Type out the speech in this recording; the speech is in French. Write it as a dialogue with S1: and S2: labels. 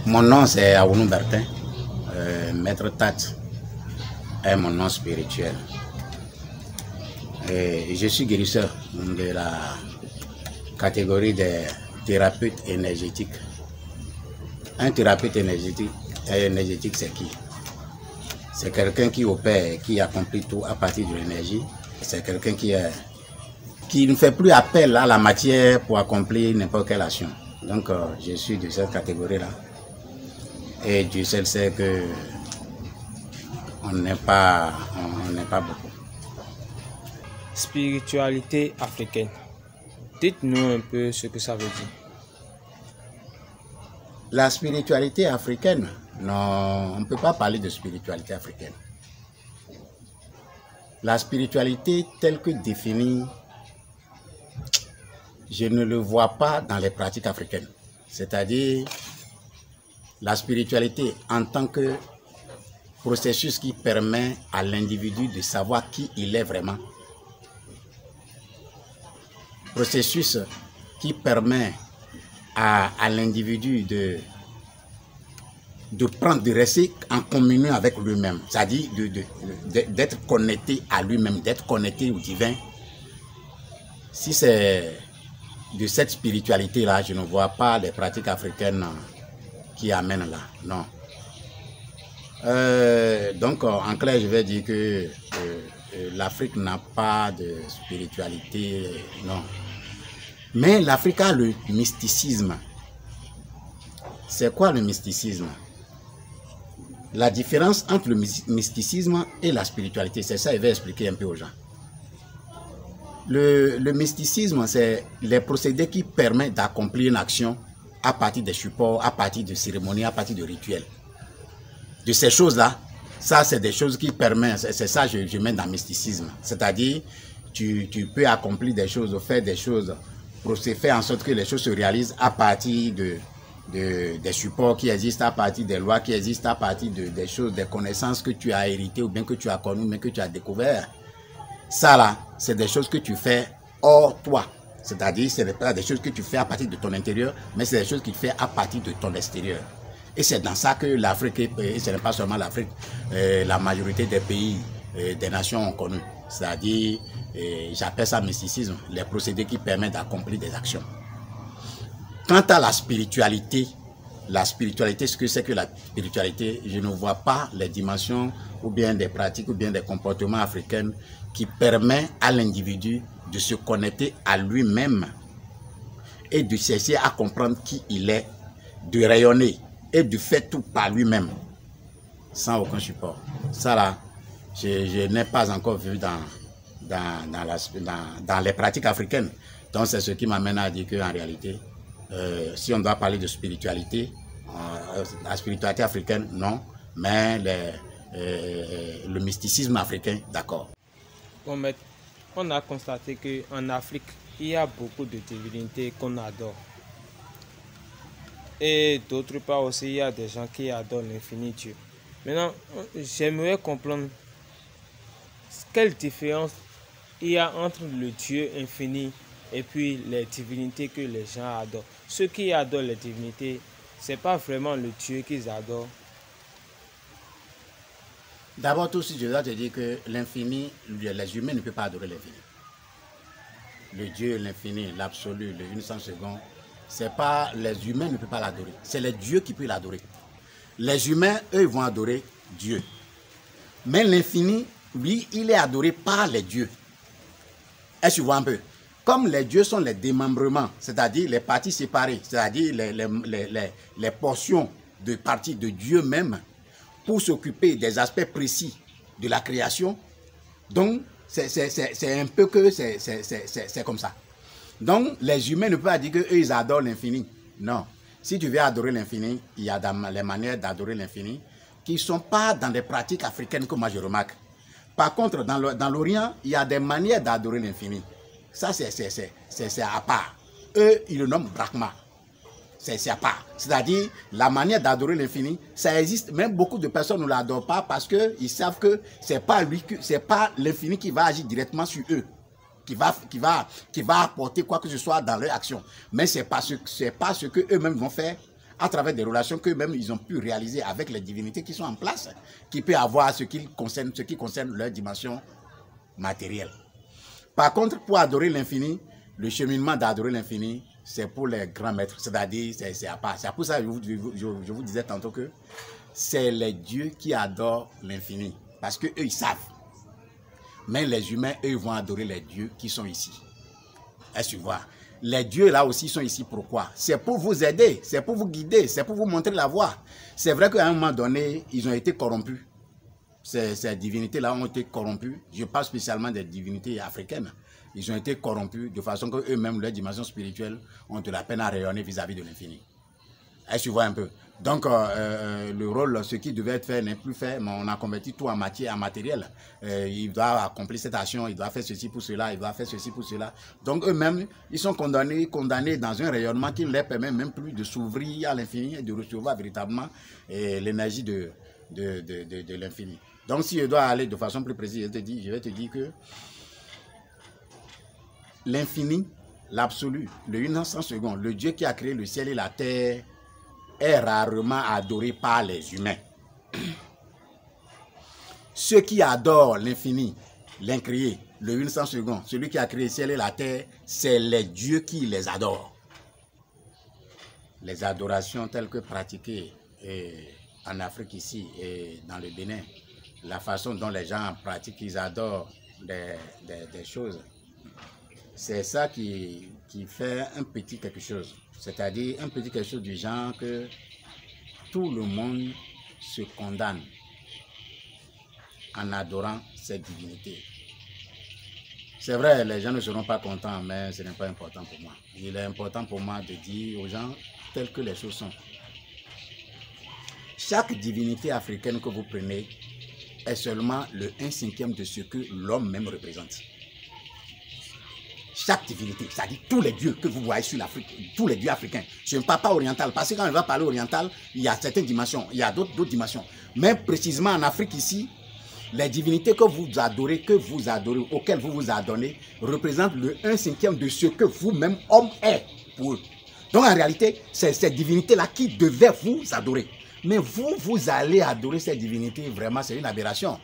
S1: Mon nom c'est Aounou Bertin. Maître Tat est mon nom spirituel. Et je suis guérisseur de la catégorie des thérapeutes énergétiques. Un thérapeute énergétique c'est qui? C'est quelqu'un qui opère, qui accomplit tout à partir de l'énergie. C'est quelqu'un qui ne fait plus appel à la matière pour accomplir n'importe quelle action. Donc je suis de cette catégorie-là. Et Dieu seul sait que on n'est pas beaucoup.
S2: Spiritualité africaine. Dites-nous un peu ce que ça veut dire.
S1: La spiritualité africaine, non, on ne peut pas parler de spiritualité africaine. La spiritualité telle que définie, je ne le vois pas dans les pratiques africaines. C'est-à-dire la spiritualité en tant que processus qui permet à l'individu de savoir qui il est vraiment. Processus qui permet à l'individu de prendre, de rester en communion avec lui-même, c'est-à-dire d'être connecté à lui-même, d'être connecté au divin. Si c'est de cette spiritualité-là, je ne vois pas les pratiques africaines qui amènent là, non. Donc, en clair, je vais dire que l'Afrique n'a pas de spiritualité, non. Mais l'Afrique a le mysticisme. C'est quoi le mysticisme? La différence entre le mysticisme et la spiritualité, c'est ça, je vais expliquer un peu aux gens. Le mysticisme, c'est les procédés qui permettent d'accomplir une action à partir des supports, à partir de cérémonies, à partir de rituels. De ces choses-là, ça c'est des choses qui permettent, c'est ça que je mets dans le mysticisme. C'est-à-dire, tu peux accomplir des choses, faire des choses, faire en sorte que les choses se réalisent à partir des supports qui existent, à partir des lois qui existent, à partir des choses, des connaissances que tu as héritées ou bien que tu as connues, mais que tu as découvert. Ça là, c'est des choses que tu fais hors toi. C'est-à-dire, ce n'est pas des choses que tu fais à partir de ton intérieur, mais c'est des choses que tu fais à partir de ton extérieur. Et c'est dans ça que l'Afrique, et ce n'est pas seulement l'Afrique, la majorité des pays, des nations ont connu. C'est-à-dire, j'appelle ça mysticisme, les procédés qui permettent d'accomplir des actions. Quant à la spiritualité, ce que c'est que la spiritualité, je ne vois pas les dimensions ou bien des pratiques ou bien des comportements africains qui permettent à l'individu de se connecter à lui-même et de chercher à comprendre qui il est, de rayonner et de faire tout par lui-même, sans aucun support. Ça là, je n'ai pas encore vu dans les pratiques africaines. Donc c'est ce qui m'amène à dire qu'en réalité, si on doit parler de spiritualité, la spiritualité africaine, non, mais le mysticisme africain, d'accord.
S2: Bon, mais on a constaté qu'en Afrique, il y a beaucoup de divinités qu'on adore. Et d'autre part aussi, il y a des gens qui adorent l'infini Dieu. Maintenant, j'aimerais comprendre quelle différence il y a entre le Dieu infini et puis les divinités que les gens adorent. Ceux qui adorent les divinités, ce n'est pas vraiment le Dieu qu'ils adorent.
S1: D'abord, tout si je dois te dire que l'infini, les humains ne peuvent pas adorer l'infini. Le Dieu, l'infini, l'absolu, le 100 secondes, c'est pas les humains ne peuvent pas l'adorer. C'est les dieux qui peuvent l'adorer. Les humains, eux, vont adorer Dieu. Mais l'infini, lui, il est adoré par les dieux. Est-ce que tu vois un peu? Comme les dieux sont les démembrements, c'est-à-dire les parties séparées, c'est-à-dire les portions de parties de Dieu même, pour s'occuper des aspects précis de la création. Donc, c'est un peu que c'est comme ça. Donc, les humains ne peuvent pas dire qu'eux, ils adorent l'infini. Non. Si tu veux adorer l'infini, il y a les manières d'adorer l'infini qui ne sont pas dans des pratiques africaines que moi je remarque. Par contre, dans l'Orient, il y a des manières d'adorer l'infini. Ça, c'est à part. Eux, ils le nomment Brahma. C'est à part. C'est-à-dire, la manière d'adorer l'infini, ça existe. Même beaucoup de personnes ne l'adorent pas parce qu'ils savent que ce n'est pas l'infini qui va agir directement sur eux, qui va apporter quoi que ce soit dans leur action. Mais c'est pas ce que eux-mêmes vont faire à travers des relations qu'eux-mêmes, ils ont pu réaliser avec les divinités qui sont en place, qui peut avoir ce qui concerne leur dimension matérielle. Par contre, pour adorer l'infini, le cheminement d'adorer l'infini, c'est pour les grands maîtres, c'est-à-dire, c'est à part. C'est pour ça que je vous disais tantôt que c'est les dieux qui adorent l'infini, parce qu'eux, ils savent. Mais les humains, eux, vont adorer les dieux qui sont ici. Est-ce que tu vois? Les dieux là aussi sont ici pourquoi? C'est pour vous aider, c'est pour vous guider, c'est pour vous montrer la voie. C'est vrai qu'à un moment donné, ils ont été corrompus. Ces divinités-là ont été corrompues. Je parle spécialement des divinités africaines. Ils ont été corrompus de façon qu'eux-mêmes, leur dimension spirituelle, ont de la peine à rayonner vis-à-vis de l'infini. Est-ce que tu vois un peu? Donc, le rôle, ce qui devait être fait n'est plus fait, mais on a converti tout en matière, en matériel. Il doit accomplir cette action, il doit faire ceci pour cela, il doit faire ceci pour cela. Donc, eux-mêmes, ils sont condamnés dans un rayonnement qui ne leur permet même plus de s'ouvrir à l'infini et de recevoir véritablement l'énergie de l'infini. Donc, si je dois aller de façon plus précise, je vais te dire que l'infini, l'absolu, le 100 secondes, le Dieu qui a créé le ciel et la terre, est rarement adoré par les humains. Ceux qui adorent l'infini, l'incréé, le 100 secondes, celui qui a créé le ciel et la terre, c'est les dieux qui les adorent. Les adorations telles que pratiquées en Afrique ici et dans le Bénin, la façon dont les gens pratiquent, ils adorent des choses, c'est ça qui fait un petit quelque chose. C'est-à-dire un petit quelque chose du genre que tout le monde se condamne en adorant cette divinité. C'est vrai, les gens ne seront pas contents, mais ce n'est pas important pour moi. Il est important pour moi de dire aux gens telles que les choses sont. Chaque divinité africaine que vous prenez est seulement le 1/5 de ce que l'homme même représente. Chaque divinité, c'est-à-dire tous les dieux que vous voyez sur l'Afrique, tous les dieux africains. Je ne parle pas oriental, parce que quand on va parler oriental, il y a certaines dimensions, il y a d'autres dimensions. Mais précisément en Afrique ici, les divinités que vous adorez, auxquelles vous vous adonnez, représentent le 1/5 de ce que vous-même, homme, est pour eux. Donc en réalité, c'est cette divinité-là qui devait vous adorer. Mais vous allez adorer cette divinité, vraiment, c'est une aberration.